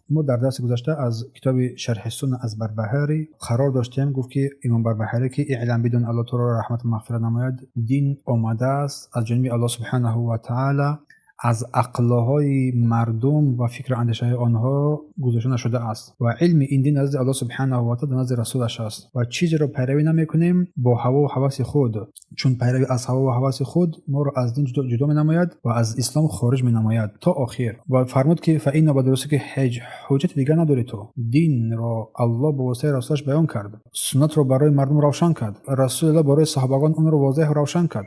ما در درس گذشته از کتاب شرح سنه از بربهاری قرار داشتیم. گفت که امام بربهاری که اعلم بدون الله تو را رحمت و مغفرت نماید، دین آمده است از جانب الله سبحانه و تعالی، از عقلهای مردم و فکر اندیشه آنها گذاشته نشده است و علم این دین نزد الله سبحانه و تعالی نزد رسولش است و چیزی را پیروی نمیکنیم با هوا و هوس خود، چون پیروی از هوا و هوس خود ما را از دین جدا می‌نماید و از اسلام خارج می‌نماید تا آخر. و فرمود که فإن بدرسه که هیچ حجت دیگر نداری، تو دین را الله به واسطه رسولش بیان کرد، سنت را برای مردم روشن کرد، رسول الله برای صحابگان اون را واضح روشن کرد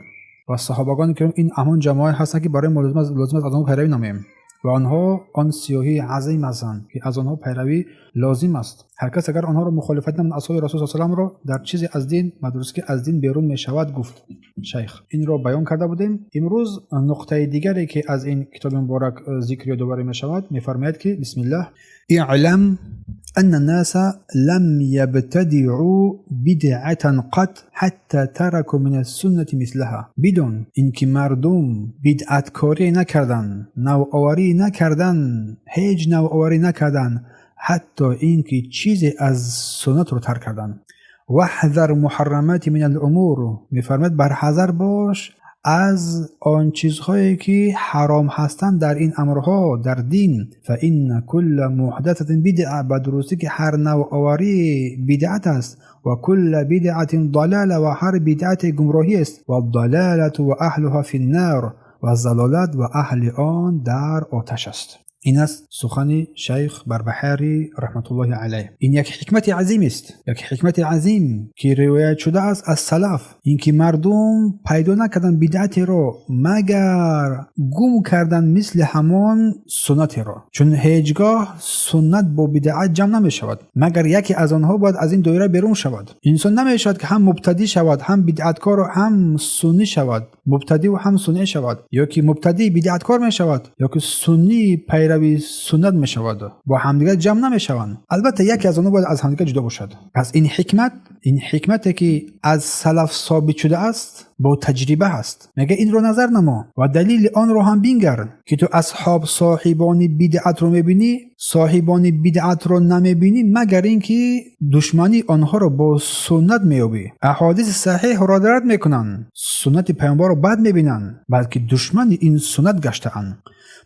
و صحابگان کرام این همان جماعت هستند که برای ما لازم است از آنها پیروی نماییم و آنها آن سیاهی عظیم هستند که از آنها پیروی لازم است. هر کس اگر آنها را مخالفت نماید اصحاب رسول صلی الله علیه و آله را در چیزی از دین مدرسه که از دین بیرون می شود گفت. شیخ این را بیان کرده بودیم. امروز نقطه دیگری که از این کتاب مبارک ذکر یادآوری می شود می‌فرماید که بسم الله اعلم ان الناس لم يبتدعوا بدعة قط حتى تركوا من السنة مثلها. بدون اینکه مردم بدعتکاری نکردن، نوآوری نکردن، هیچ نوآوری نکردن حتی اینکه چیزی از سنت رو ترک کردن. واحذر محرمات من الامور، میفرماید بر حذر باش از آن چیزهایی که حرام هستند در این امرها در دین. فإن كل محدثة بدعة، بدرستی که هر نوآوری بدعت است و کل بدعت ضلاله و هر بدعت گمراهی است و الضلاله و اهلها فی النار و ضلالت و اهل آن در آتش است. این است سخن شیخ بربهاری رحمت الله علیه. این یک حکمت عظیم است، یک حکمت عظیم که روایت شده است از سلف، اینکه مردم پیدا نکردن بدعتی را مگر گم کردن مثل همان سنت را، چون هیچگاه سنت با بدعت جمع نمی شود مگر یکی از آنها باید از این دایره بیرون شود. انسان نمی شود که هم مبتدی شود هم بدعتکار و هم سنی شود، مبتدی و هم سنی شود، یا که مبتدی بدعتکار می شود یا که سنی پیروی سنت می شود، با همدیگر جمع نمی شوند. البته یکی از آنها باید از همدیگر جدا باشد. پس این حکمت که از سلف ثابت شده است با تجربه است. میگه این رو نظر نما و دلیل آن رو هم بینگر که تو اصحاب صاحبان بدعت رو میبینی، صاحبان بدعت رو نمیبینی مگر اینکه دشمنی آنها رو با سنت میابی، احادیث صحیح را رد میکنن، سنت پیامبر رو بد میبینن، بلکه دشمن این سنت گشته‌اند،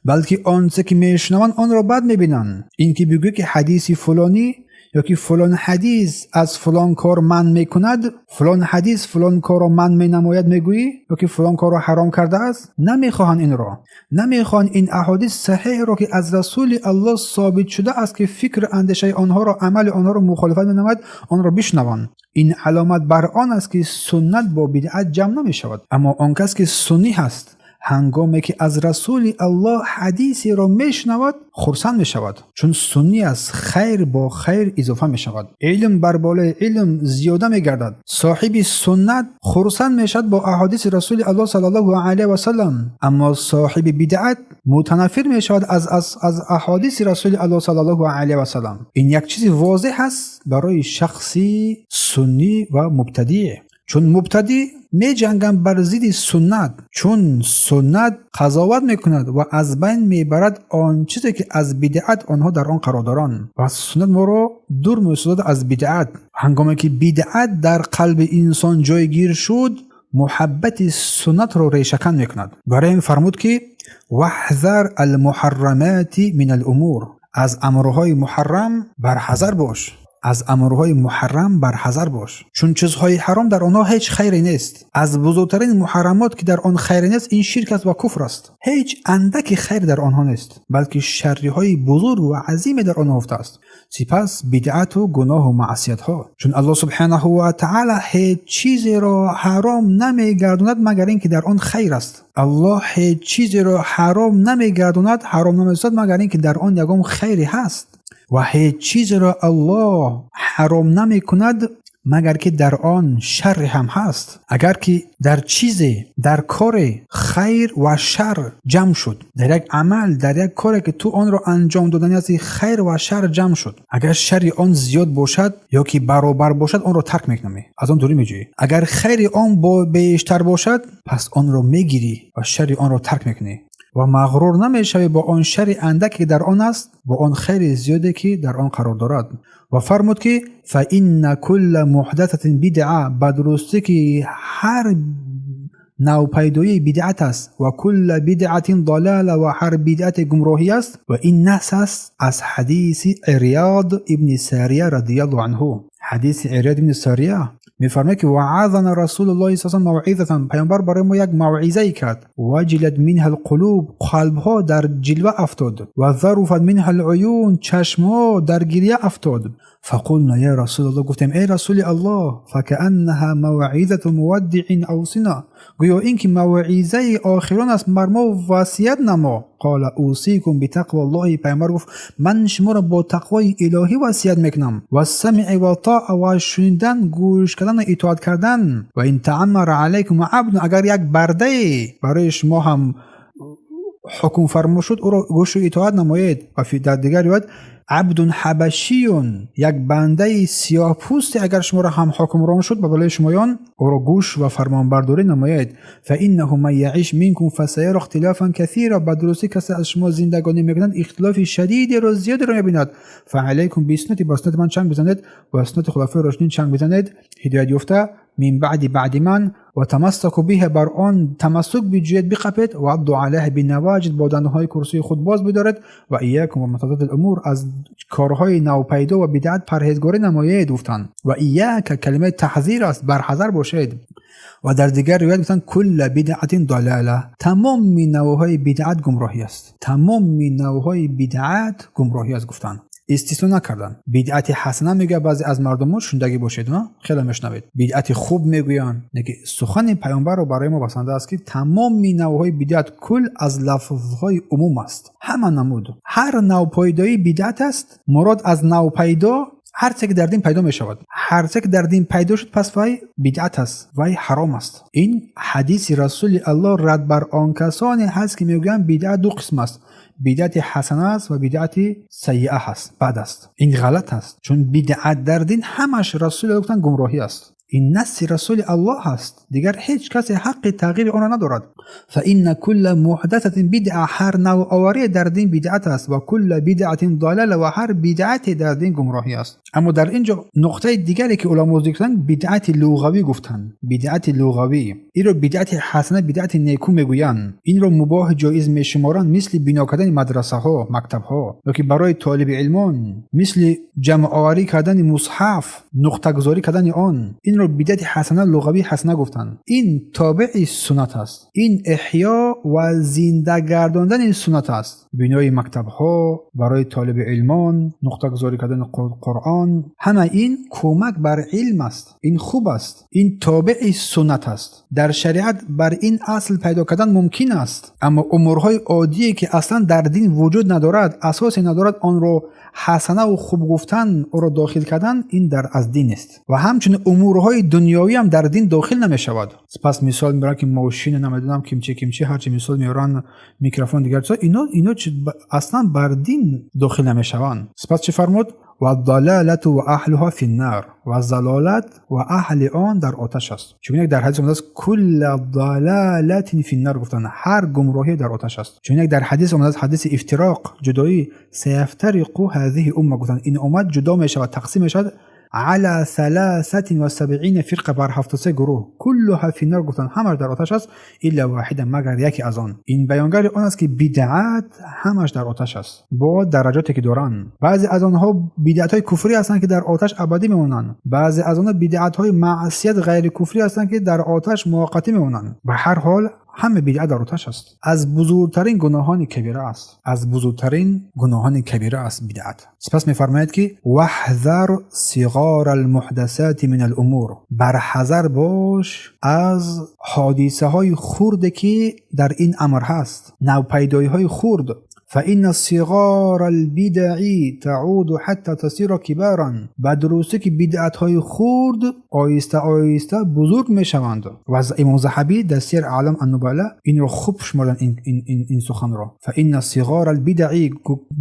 بلکه آنچه که میشنون آن را بد میبینن. این که بگوی که حدیثی فلانی یا که فلان حدیث از فلان کار من میکند، فلان حدیث فلان کار را من مینماید میگویی، یا که فلان کار را حرام کرده است، نمیخواهند این را، نمیخواهند این احادیث صحیح را که از رسول الله ثابت شده است که فکر اندیشه آنها را، عمل آنها را مخالفت مینماید، آن را بشنوند. این علامت بر آن است که سنت با بدعت جمع نمیشود. اما آن کس که سنی هست هنگامی که از رسول الله حدیثی را میشنود خرسند میشود، چون سنی از خیر با خیر اضافه میشود، علم بر بالای علم زیاده میگردد. صاحب سنت خرسند میشد با احادیث رسول الله صلی الله علیه و سلم، اما صاحب بدعت متنفر میشود از احادیث رسول الله صلی الله علیه و سلم. این یک چیز واضح است برای شخصی سنی و مبتدی، چون مبتدی می جنگن بر ضد سنت، چون سنت قضاوت میکند و از بین میبرد آن چیزی که از بدعت آنها در آن قرار دارند و سنت ما را دور میسازد از بدعت. هنگامی که بدعت در قلب انسان جایگیر شد محبت سنت را ریشه‌کن میکند. برای این فرمود که واحذر المحرمات من الامور، از امرهای محرم بر حذر باش، از امرهای محرم بر حذر باش، چون چیزهای حرام در آنها هیچ خیری نیست. از بزرگترین محرمات که در آن خیری نیست این شرک است و کفر است. هیچ اندک خیر در آنها نیست، بلکه شرهای بزرگ و عظیم در آنها هفته است. سپس بدعت و گناه و معصیت ها، چون الله سبحانه و تعالی هیچ چیزی را حرام نمیگرداند مگر اینکه در آن خیر است. الله هیچ چیزی را حرام نمیگرداند، حرام نمیسازد مگر اینکه در آن یگام خیری هست. و هیچ چیز را الله حرام نمی کند مگر که در آن شر هم هست. اگر که در چیزی، در کار خیر و شر جمع شد، در یک عمل، در یک کاری که تو آن را انجام دادنی است خیر و شر جمع شد، اگر شر آن زیاد باشد یا که برابر باشد آن را ترک میکنی، از آن دوری میجویی. اگر خیر آن با بیشتر باشد پس آن را میگیری و شر آن را ترک میکنی. و مغرور نمیشوی با آن شر اندکی که در آن است با آن خیر زیادی که در آن قرار دارد. و فرمود که فإن كل محدثة بدعه، بدرستی که هر نوپیدایی بدعت است و کل بدعت ضلاله و هر بدعت گمراهی است. و این نص است از حدیث عریاض ابن ساریه رضی الله عنه. حدیث عریاض ابن ساریه میفرماید که وعظنا رسول الله صلی الله علیه و سلم، پیامبر برای ما یک موعظه ای کرد. وجلت منها القلوب، قلب ها در جلوه افتاد. و ذرفت منها العیون، چشم ها در گریه افتاد. فقلنا یا رسول الله، گفتیم ای رسول الله، فکأنها موعظه مودع اوصنا، گویا این که موعظه آخران است، بر ما وصیت نما. قال اوصیکم بتقوى الله، پیامبر گفت من شما را با تقوای الهی وصیت میکنم. و سمع و طاعه، و شنیدن، گوش کردن و اطاعت کردن. و این تعمر علیکم عبد، اگر یک برده برای شما هم حکم فرما شد او را گوش و اطاعت نمایید. و در دیگر روایت عبد حبشیون، یک بنده سیاه پوستی اگر شما را هم حکمران شد به بالای شمایان او را گوش و فرمانبرداری نمایید. فانه من یعیش منکم فسیرى اختلافا کثیرا، بدرستی کسی از شما زندگانی میکند اختلاف شدید و زیاد را میبیند. فعلیکم بسنتی، با سنت من چنگ بزنید و سنت خلفای راشدین چنگ بزنید هدایت یافته من بعد من، و تمسک به، بر آن تمسک بجوید بقپید. و عضوا علیه بالنواجذ، با دندانهای کرسی خود باز بدارید. و ایاکم و محدثات الامور، از کارهای نوپیدا و بدعت پرهیزگاری نمایید. گفتند و ایاک کلمه تحذیر است، بر حذر باشید. و در دیگر روایت گفتند کل بدعت ضلاله، تمام نوعهای بدعت گمراهی است. تمام نوعهای بدعت گمراهی است گفتند. استثنا نکردن. بدعت حسنه میگه بعضی از مردم شوندگی باشید، خیلی میشنوید. بدعت خوب میگویان. نگه سخن پیامبر رو برای ما بسنده است که تمام نوعهای بدعت کل از لفظهای عموم است، همه نمود. هر نوع پیدایی بدعت است. مراد از نوع پیدا هر چه که در دین پیدا می شود. هر چه که در دین پیدا شد پس وای بدعت است، وای حرام است. این حدیث رسول الله رد بر آن کسانی هست که میگویند بدعت دو قسم است، بدعت حسنه است و بدعت سیئه است، بد است. این غلط است، چون بدعت در دین همش رسول الله گفتن گمراهی است. این نص رسول الله است، دیگر هیچ کسی حق تغییر آن را ندارد. فإن كل محدثة بدعه، هر نوع آوری در دین بدعت است. و کل بدعت ضلاله، و هر بدعت در دین گمراهی است. اما در اینجا نقطه دیگری که علما ذکر کردند بدعت لغوی گفتند. بدعت لغوی این را بدعت حسنه، بدعت نیکو میگویند. این را مباح جایز میشمارند، مثل بنا کردن مدرسه ها، مکتب ها، یا که برای طالب علمان مثل جمع آوری کردن مصحف، نقطه گذاری کردن آن، این را بدعت حسنه لغوی حسنه گفتند. این تابع سنت است. این احیا و زنده گرداندن سنت است. بنای مکتب ها، برای طالب علمان، نقطه گذاری کردن قرآن، همه این کمک بر علم است. این خوب است. این تابع سنت است. در شریعت بر این اصل پیدا کردن ممکن است. اما امورهای عادی که اصلا در دین وجود ندارد، اساسی ندارد، آن را حسنه و خوب گفتن او را داخل کردن، این در از دین است. و همچنین امورهای دنیوی هم در دین داخل نمی شود. پس مثال میبرن که ماشین نمیدونم کیمچی هرچی مثال میارن، میکروفون دیگر چیزا، اینا اصلا بر دین داخل نمی شوند. پس چه فرمود؟ و الضلالت و اهلها فی النار، و ضلالت و اهل آن در آتش است. چون یک در حدیث اومده است کل ضلالت فی النار، گفتن هر گمراهی در آتش است. چون یک در حدیث اومده است حدیث افتراق، جدایی، سیفترق هذه امه، گفتن این امت جدا می شود، تقسیم می شود على 73 فرقه، بر 73 گروه، كلها فی النار، گفتن همش در آتش است الا واحده، مگر یکی از آن. این بیانگر آن است که بدعت همش در آتش است با درجاتی که دارن. بعضی از آنها بدعت های کفری هستند که در آتش ابدی میمونن، بعضی از آنها بدعت های معصیت غیر کفری هستند که در آتش موقتی میمونن. به هر حال همه بدعت در آتش است. از بزرگترین گناهان کبیره است. از بزرگترین گناهان کبیره است بدعت. سپس می‌فرماید که واحذر صغار المحدثات من الامور، بر حذر باش از حادثه های خرد که در این امر هست، نوپیدایی های خرد. فإن صغار البدع تعود حتى تصير كبارا، بدرستی که بدعت های خرد آیسته آیسته بزرگ می شوند. و از امام ذهبی در سیر اعلام النبلاء این رو خوب شمردن این سخن را. فإن صغار البدع،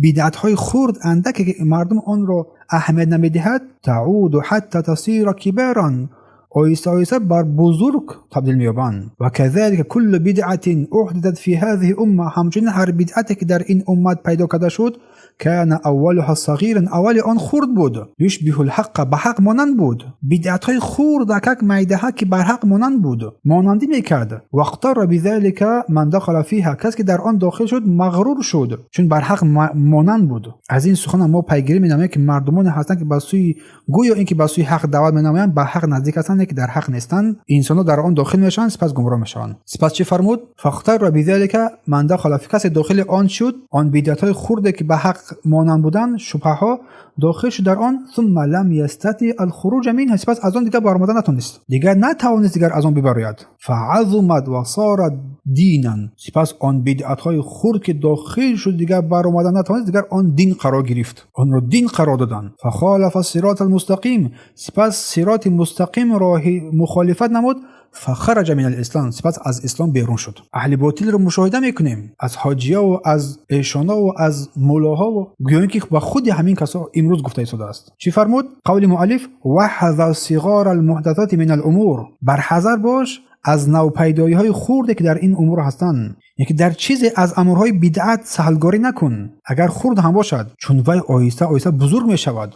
بدعت های خرد اندک که مردم آن را اهمیت نمیدهد، تعود حتى تصير كبارا، آیسته آیسته بر بزرگ تبدیل می‌یابند. و كذلك كل بدعة احدثت في هذه امه، همچنین هر بدعتی که در این امت پیدا کرده شد کان اولها صغیرا، اول آن خرد بود، یشبه الحق، به حق مانند بود. بدعت های خردک میده که بر حق مانند بود، مانندی میکرد. واختر بذلك من دخل فيها، کسی که در آن داخل شد مغرور شد، چون بر حق مانند بود. از این سخن ما پیگیری می‌نماییم که مردمان هستند که به سوی گویا اینکه به سوی حق دعوت می‌نمایند، به حق نزدیک هستند که در حق نیستند. انسان‌ها در آن داخل میشن، سپس گمراه میشن. سپس چی فرمود؟ فاختر بذلك من دخل فی، کسی داخل آن شد، آن بدعت‌های خرد که به حق مانند بودن، شبهه‌ها داخل شد در آن. ثم لم یستطع الخروج منها، سپس از آن دیگر برآمدن نتونست، دیگر نتوانست دیگر از آن ببراید. فعظمت و صارت دینا، سپس آن بدعت‌های خرد که داخل شد دیگر برآمدن نتوانست، دیگر آن دین قرار گرفت، آن را دین قرار دادن. فخالف الصراط المستقیم، سپس صراط مستقیم راه مخالفت نمود. فخرج من الاسلام، سپس از اسلام بیرون شد. اهل باطل رو مشاهده میکنیم، از حاجیا و از ایشانا و از مولاها، و گویان که با خود همین کسا امروز گفته ایستاده است. چی فرمود؟ قول مؤلف: وحذر صغار المحدثات من الامور، بر حذر باش از نوپیدایی های خرد که در این امور هستند. یعنی در چیزی از امرهای بدعت سهلگاری نکن، اگر خرد هم باشد، چون وی آیسته آیسته بزرگ می شود،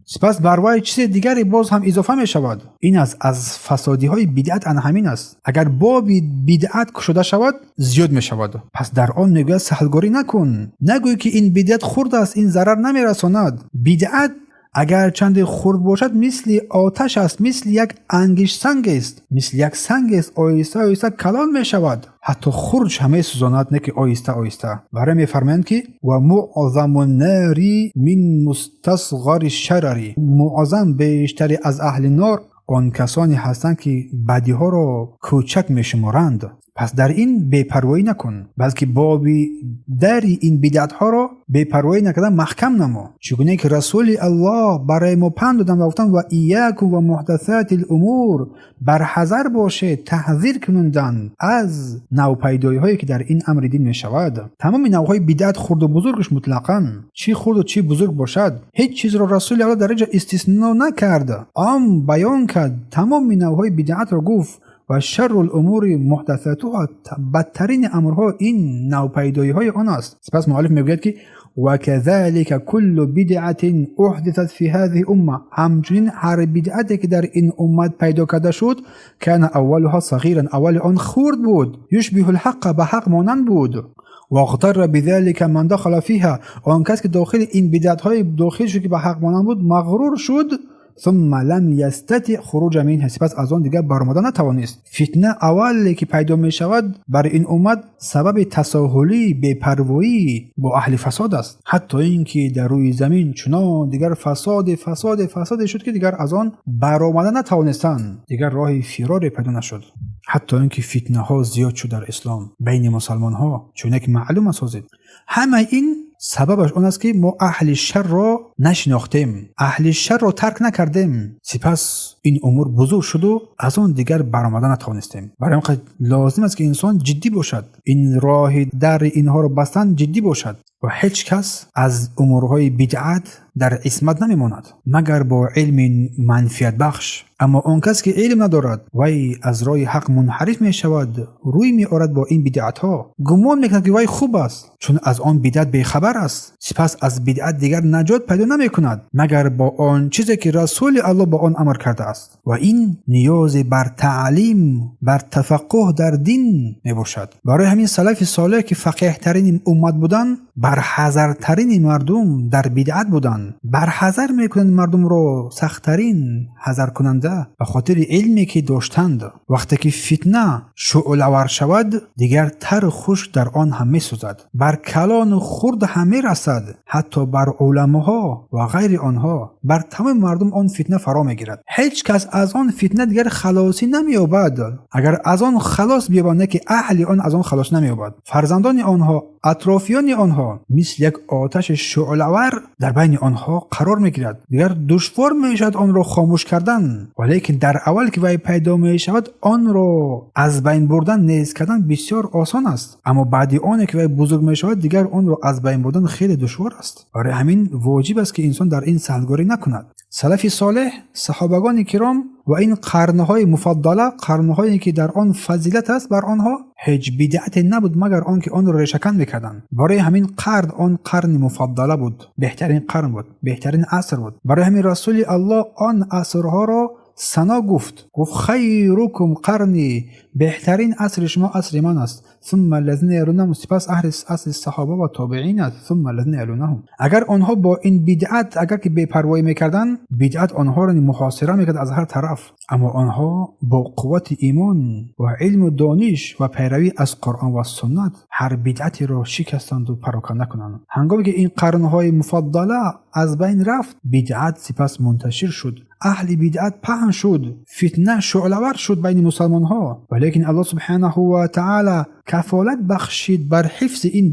سپس بر وی چیز دیگری باز هم اضافه می شود. این از فسادی های بدعت همین است. اگر باب بدعت کشوده شود زیاد می شود، پس در آن نگاه سهلگاری نکن، نگوی که این بدعت خرد است، این ضرر نمی رساند. بدعت اگر چند خرد باشد مثل آتش است، مثل یک انگیش سنگ است، مثل یک سنگ است، آیسته آیسته کلان می شود. حتی خرج همه سوزاند، نه که آیسته آیسته. برای می فرمایند که و معظم النار من مستصغر الشرر، معظم بیشتری از اهل نار آن کسانی هستند که بدی ها را کوچک می شمارند. پس در این بی‌پروایی نکن، بلکه بابی در این بدعت ها را بی‌پروایی نکردن محکم نما، چگونه که رسول الله برای ما پند دادن و گفتن و ایاکم و محدثات الامور، بر حذر باشه، تحذیر کنندن از نوپیدایی هایی که در این امر دین می شود. تمام نوهای بدعت خرد و بزرگش مطلقاً، چی خرد و چی بزرگ باشد، هیچ چیز را رسول الله در اینجا استثناء نکرد، عام بیان کرد، تمام نوهای بدعت را گفت. و شر الامور محدثاتها، بدترین امرها این نوپیدایی های آن است. سپس مؤلف میگوید که و كذلك كل بدعه احدثت في هذه امه، همچنین هر بدعتی که در این امت پیدا کرده شد کان اولها صغیرا، اول آن خرد بود، یشبه الحق، به حق مانند بود. واغتر بذلك من دخل فيها، آن کس که داخل این بدعت های داخل شد که به حق مانند بود مغرور شد. ثم لم یستطع خروج منها، سپس از آن دیگر برآمدن نتوانست. فتنه اولی که پیدا می شود بر این امت سبب تساهلی، بی‌پروایی با اهل فساد است. حتی اینکه در روی زمین چنان دیگر فساد شد که دیگر از آن برآمدن نتوانستند، دیگر راه فرار پیدا نشد. حتی اینکه فتنه ها زیاد شد در اسلام بین مسلمان ها، چون که معلوم است همه این سببش اون است که ما اهل شر را نشناختیم، اهل شر را ترک نکردیم، سپس این امور بزرگ شد و از اون دیگر برآمدن نتوانستیم. برای همین لازم است که انسان جدی باشد، این راه در اینها را بستن جدی باشد و هیچ کس از امورهای بدعت در عصمت نمیماند مگر با علم منفعت بخش. اما اون کس که علم ندارد وی از راه حق منحرف می شود، روی می آورد با این بدعت ها، گمان میکند که وی خوب است چون از آن بدعت بیخبر است، سپس از بدعت دیگر نجات پیدا نمی کند مگر با آن چیزی که رسول الله با آن امر کرده است. و این نیاز بر تعلیم، بر تفقه در دین می باشد. برای همین سلف صالح که فقیه ترین امت بودند، برحذر ترین مردم در بدعت بودند، برحذر میکنند مردم رو، سختترین حذر کننده، به خاطر علمی که داشتند. وقتی که فتنه شعله‌ور شود دیگر تر خوش در آن هم میسوزد، بر کلان خرد هم میرسد، حتی بر علماها و غیر آنها، بر تمام مردم آن فتنه فرا میگیرد. هیچ کس از آن فتنه دیگر خلاصی نمییابد. اگر از آن خلاص بیابند که اهل آن از آن خلاص نمییابد، فرزندان آنها، اطرافیان آنها مثل یک آتش شعله‌ور در بین آنها قرار میگیرد، دیگر دشوار میشد آن را خاموش کردن. ولیکن در اول که وی پیدا میشود آن را از بین بردن، نیست کردن بسیار آسان است، اما بعد آن که وی بزرگ میشود دیگر آن را از بین بردن خیلی دشوار است. برای همین واجب است که انسان در این سهلگاری نکند. سلف صالح، صحابگان کرام و این قرنهای مفضله، قرنهایی که در آن فضیلت است بر آنها، هیچ بدعت نبود مگر آنکه آن را ریشه‌کن میکردند. برای همین آن قرن مفضله بود، بهترین قرن بود، بهترین عصر بود. برای همین رسول الله آن عصرها را ثنا گفت خیرکم قرنی، بهترین عصر شما عصر من است، ثم الذين يلونهم، سپس عصر صحابه و تابعین است، ثم الذين يلونهم. اگر آنها با این بدعت اگر که بی‌پروایی میکردن، بدعت آنها را محاصره میکرد از هر طرف، اما آنها با قوت ایمان و علم و دانش و پیروی از قرآن و سنت هر بدعتی را شکستند و پراکنده کنند. هنگامی که این قرنهای مفضله از بین رفت، بدعت سپس منتشر شد، اهل بدعت پهن شد، فتنه شعله‌ور شد بین مسلمان ها. ولیکن الله سبحانه و تعالی کفالت بخشید بر حفظ این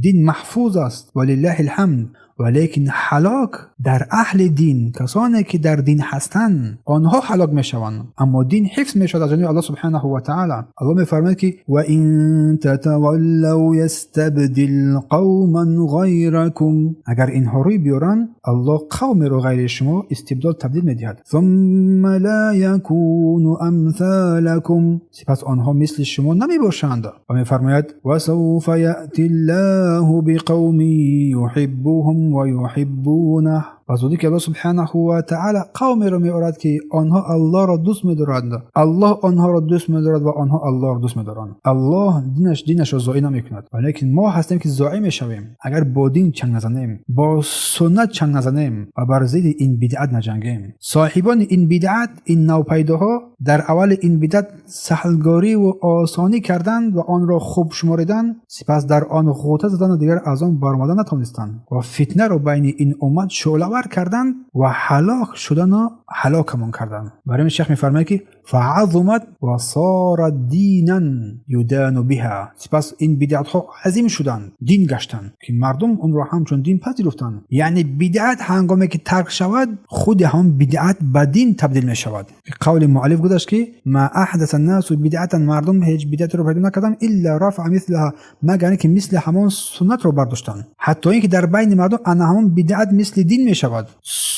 دین محفوظ است ولله الحمد. ولیکن هلاک در اهل دین، کسانی که در دین هستند، آنها هلاک میشوند، اما دین حفظ میشود از جانب الله سبحانه و تعالی. الله میفرماید که و ان تتولوا یستبدل قوما غیرکم، اگر اینها روی بیارن، الله قوم رو غیر شما استبدال تبدیل میدهد. ثم لا یکونوا امثالکم، سپس آنها مثل شما نمیباشند. و میفرماید و سوف یأتی الله بقوم یحبهم و یحبونه، و زودی که الله سبحانه و تعالی قوم را می‌آورد که آنها الله را دوست می‌دارند، الله آنها را دوست می‌دارد و آنها الله را دوست می‌دارند. الله دینش را ضایع نمی‌کند، ولیکن ما هستیم که ضایع می‌شویم اگر با دین چنگ نزنیم، با سنت چنگ نزنیم و بر ضد این بدعت نجنگیم. صاحبان این بدعت، این نوپیداها، در اول این بدعت سهلگاری و آسانی کردند و آن را خوب شمردند، سپس در آن غوطه زدند و دیگر از آن برآمدن نتوانستند و فتنه را بین این امت شعله‌ور کردند و هلاک شدن و هلاکمان کردند. برای این شیخ میفرماید که فعظمت و صار دینا یدان بها، سپس این بدعت ها عظیم شدند، دین گشتند که مردم اون را همچون دین پذیرفتند. یعنی بدعت هنگامی که ترک شود، خود هم بدعت به دین تبدیل می شود. قول مؤلف گفتش که ما احدث الناس بدعتا، مردم هیچ بدعت رو پیدا نکردند الا رفع مثلها، مگر که مثل همان سنت رو برداشتند. حتی اینکه در بین مردم ان همون بدعت مثل دین می شود،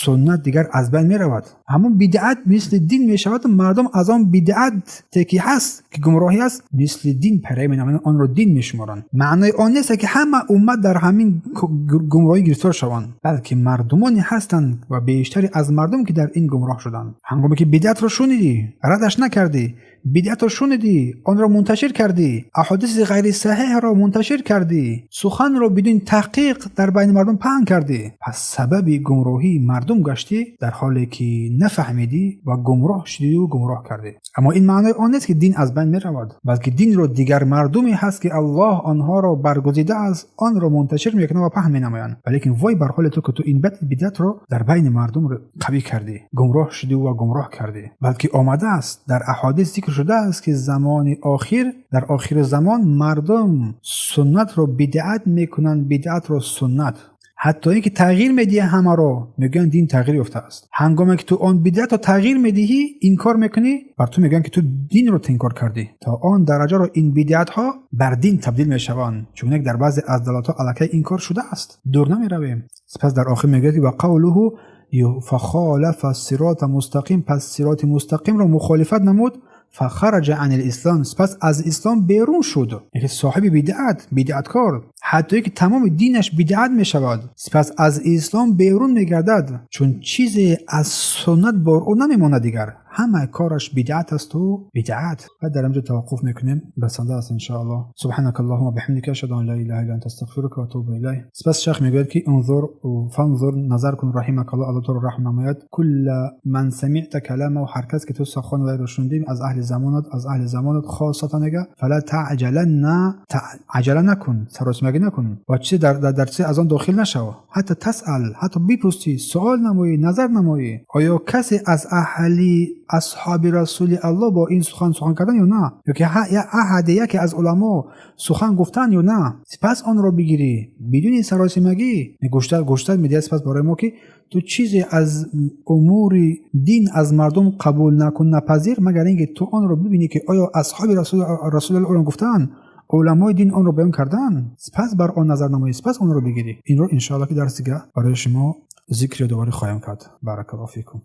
سنت دیگر از بین می رود. همون بدعت مثل دین می شود، مردم از آن بدعت که هست که گمراهی است مثل دین پیروی می‌نمایند، آن را دین می‌شمارند. معنای آن نیست که همه امت در همین گمراهی گرفتار شوند، بلکه مردمانی هستند و بیشتری از مردم که در این گمراه شدند. هنگامی که بدعت را شنیدی، ردش نکردی، بدعت را شنیدی، آن را منتشر کردی، احادیث غیر صحیح را منتشر کردی، سخن را بدون تحقیق در بین مردم پهن کردی، پس سبب گمراهی مردم گشتی، در حالی که نفهمیدی و گمراه شدی و گمراه کردی. اما این معنای آن نیست که دین از بین می رود، بلکه دین را دیگر مردمی هست که الله آنها را برگزیده از آن را منتشر میکنه و پهن مینمایند. ولیکن وای بر حال تو که تو این بدعت را در بین مردم را قوی کردی، گمراه شدی و گمراه کردی. بلکه آمده است در احادیث ذکر شده است که زمان آخر، در آخر زمان مردم سنت را بدعت میکنند، بدعت را سنت، حتی اینکه تغییر میدی همه را، میگن دین تغییر یافته است. هنگامی که تو آن بدعت را تغییر میدهی، این کار میکنی، بر تو میگن که تو دین رو انکار کردی. تا آن درجه را این بدعت ها بر دین تبدیل میشوند، چون در بعضی از دلالات ها الکی این کار شده است، دور نمیرویم. سپس در آخر میگه و قوله فخالف الصراط مستقیم، پس صراط مستقیم را مخالفت نمود، فخرج عن الاسلام، پس از اسلام بیرون شد. یعنی صاحب بدعتکار، حتی که تمام دینش بدعت می شود، پس از اسلام بیرون می گردد، چون چیزی از سنت بر او نمی ماند دیگر، همه کارش بدعت است و بدعت. و در اینجا توقف میکنیم، بسنده است ان شاء الله. سبحانك اللهم وبحمدك اشهد ان لا اله الا انت استغفرك و اتوب الیک. سپس شیخ میگه که انظر فانظر، نظر کن رحمك الله، الله تو رو رحم نماید، کل من سمعت کلامه، و هر کس که تو سخن وی را شنیدی از اهل زمانت خاصتا نگه، فلا عجله نکن، سراسیمگی نکن و چیزی در چیزی از آن داخل نشو، حتی تسأل، حتی بپرسی، سوال نمایی، نظر نمایی آیا کسی از اصحاب رسول الله با این سخن کردن یا نه، یا که یکی از علما سخن گفتن یا نه، سپس آن را بگیری بدون سراسیمگی. گشتر میده سپس برای ما که تو چیزی از امور دین از مردم قبول نکن، نپذیر، مگر اینکه تو آن را ببینی که آیا اصحاب رسول الله گفتن، علمای دین آن را بیان کردن، سپس بر آن نظر نمایی، سپس آن را بگیری. این رو ان شاء الله که درس دیگه برای شما ذکر دوباره خواهم کرد. بارک الله فیکم.